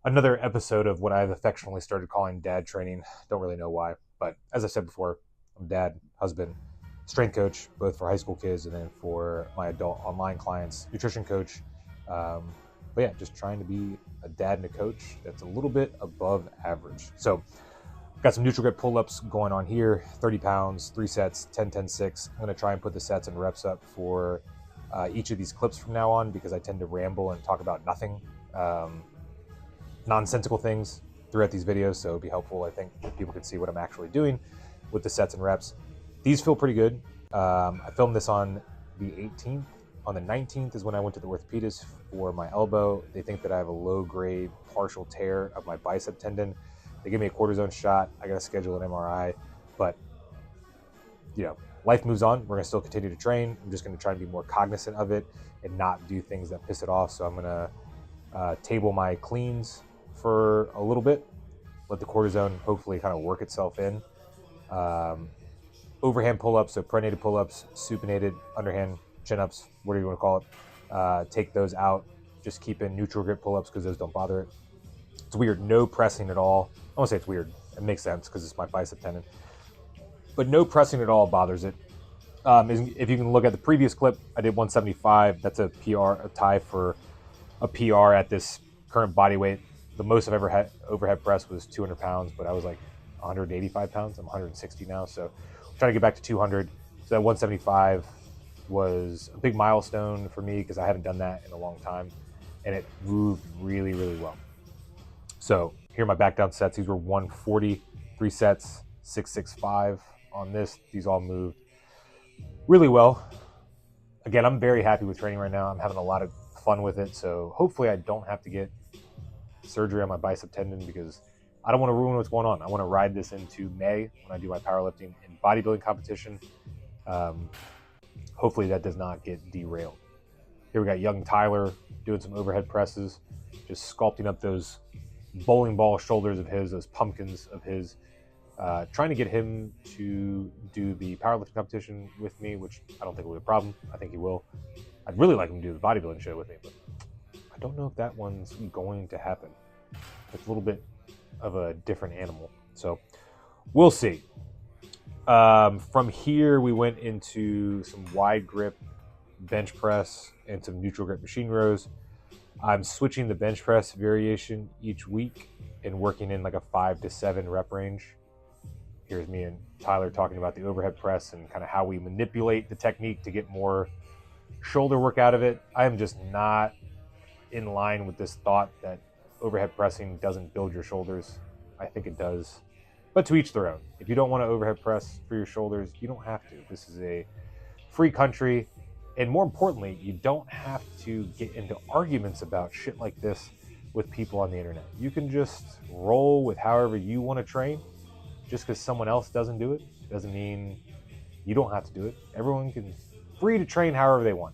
Another episode of what I've affectionately started calling dad training. Don't really know why, but as I said before, I'm dad, husband, strength coach, both for high school kids and then for my adult online clients, nutrition coach. Um, but yeah, just trying to be a dad and a coach that's a little bit above average. So got some neutral grip pull-ups going on here, 30 pounds, 3 sets, 10, 10, 6. I'm going to try and put the sets and reps up for each of these clips from now on because I tend to ramble and talk about nothing. Nonsensical things throughout these videos, so it'd be helpful, I think, if people can see what I'm actually doing with the sets and reps. These feel pretty good. I filmed this on the 18th. On the 19th is when I went to the orthopedist for my elbow. They think that I have a low-grade partial tear of my bicep tendon. They give me a cortisone shot. I got to schedule an MRI, but life moves on. We're going to still continue to train. I'm just going to try and be more cognizant of it and not do things that piss it off. So I'm going to table my cleans for a little bit, let the cortisone hopefully kind of work itself in. Overhand pull-ups, so pronated pull-ups, supinated, underhand chin-ups, whatever you want to call it. Take those out. Just keep in neutral grip pull-ups because those don't bother it. It's weird. No pressing at all. I won't say it's weird. It makes sense because it's my bicep tendon. But no pressing at all bothers it. If you can look at the previous clip, I did 175. That's a PR, a tie for a PR at this current body weight. The most I've ever had overhead press was 200 pounds, but I was like 185 pounds. I'm 160 now, so I'm trying to get back to 200. So that 175 was a big milestone for me because I haven't done that in a long time, and it moved really, really well. So here are my back down sets. These were 140, 3 sets, 665 on this. These all moved really well. Again, I'm very happy with training right now. I'm having a lot of fun with it, so hopefully I don't have to get surgery on my bicep tendon because I don't want to ruin what's going on. I want to ride this into May when I do my powerlifting and bodybuilding competition. Hopefully that does not get derailed. Here we got young Tyler doing some overhead presses, just sculpting up those bowling ball shoulders of his, those pumpkins of his, trying to get him to do the powerlifting competition with me, which I don't think will be a problem. I think he will. I'd really like him to do the bodybuilding show with me, but I don't know if that one's going to happen. It's a little bit of a different animal, so we'll see. From here, we went into some wide grip bench press and some neutral grip machine rows. I'm switching the bench press variation each week and working in like a 5 to 7 rep range. Here's me and Tyler talking about the overhead press and kind of how we manipulate the technique to get more shoulder work out of it. I am just not in line with this thought that overhead pressing doesn't build your shoulders. I think it does, but to each their own. If you don't want to overhead press for your shoulders, you don't have to. This is a free country, and more importantly, you don't have to get into arguments about shit like this with people on the internet. You can just roll with however you want to train. Just because someone else doesn't do it doesn't mean you don't have to do it. Everyone can free to train however they want.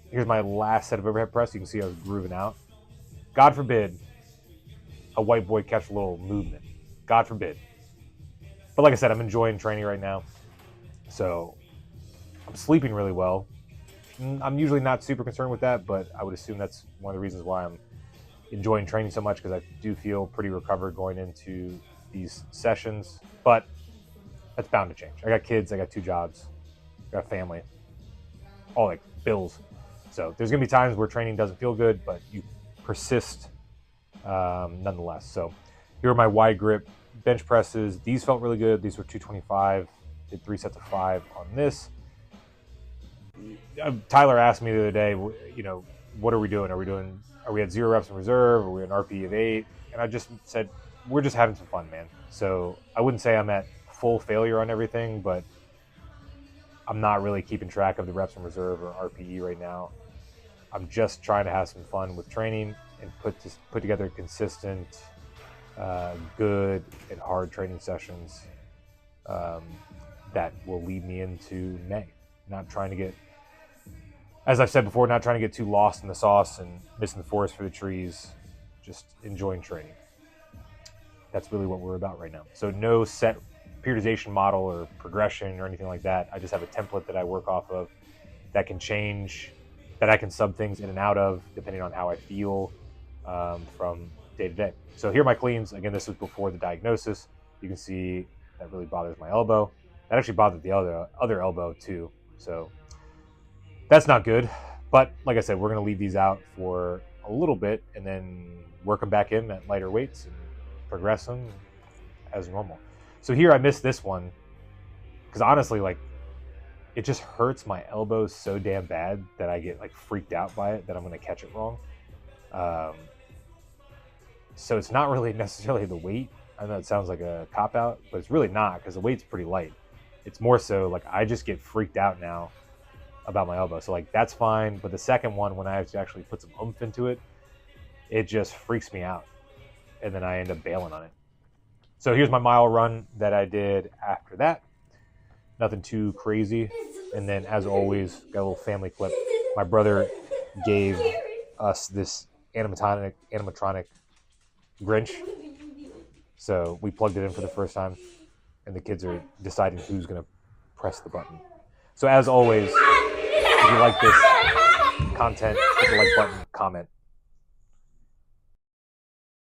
Here's my last set of overhead press. You can see I was grooving out. God forbid a white boy catch a little movement. God forbid. But like I said, I'm enjoying training right now. So I'm sleeping really well. I'm usually not super concerned with that, but I would assume that's one of the reasons why I'm enjoying training so much, because I do feel pretty recovered going into these sessions. But that's bound to change. I got kids. I got 2 jobs. I got a family. All like bills. So there's going to be times where training doesn't feel good, but you persist nonetheless. So here are my wide grip bench presses. These felt really good. These were 225. Did 3 sets of 5 on this. Tyler asked me the other day, what are we doing? Are we at 0 reps in reserve? Are we an RPE of 8? And I just said, we're just having some fun, man. So I wouldn't say I'm at full failure on everything, but I'm not really keeping track of the reps in reserve or RPE right now. I'm just trying to have some fun with training and put together consistent, good and hard training sessions that will lead me into May. Not trying to get, as I've said before, not trying to get too lost in the sauce and missing the forest for the trees. Just enjoying training. That's really what we're about right now. So no set periodization model or progression or anything like that. I just have a template that I work off of that can change, that I can sub things in and out of depending on how I feel. from day to day. So here are my cleans. Again, this was before the diagnosis. You can see that really bothers my elbow. That actually bothered the other elbow too. So that's not good. But like I said, we're going to leave these out for a little bit and then work them back in at lighter weights and progress them as normal. So here I missed this one because honestly, like, it just hurts my elbow so damn bad that I get like freaked out by it that I'm going to catch it wrong. So it's not really necessarily the weight. I know it sounds like a cop-out, but it's really not because the weight's pretty light. It's more so like I just get freaked out now about my elbow. So like that's fine, but the second one, when I have to actually put some oomph into it, it just freaks me out. And then I end up bailing on it. So here's my mile run that I did after that. Nothing too crazy. And then as always, got a little family clip. My brother gave us this animatronic Grinch. So we plugged it in for the first time, and the kids are deciding who's going to press the button. So as always, if you like this content, hit the like button, comment,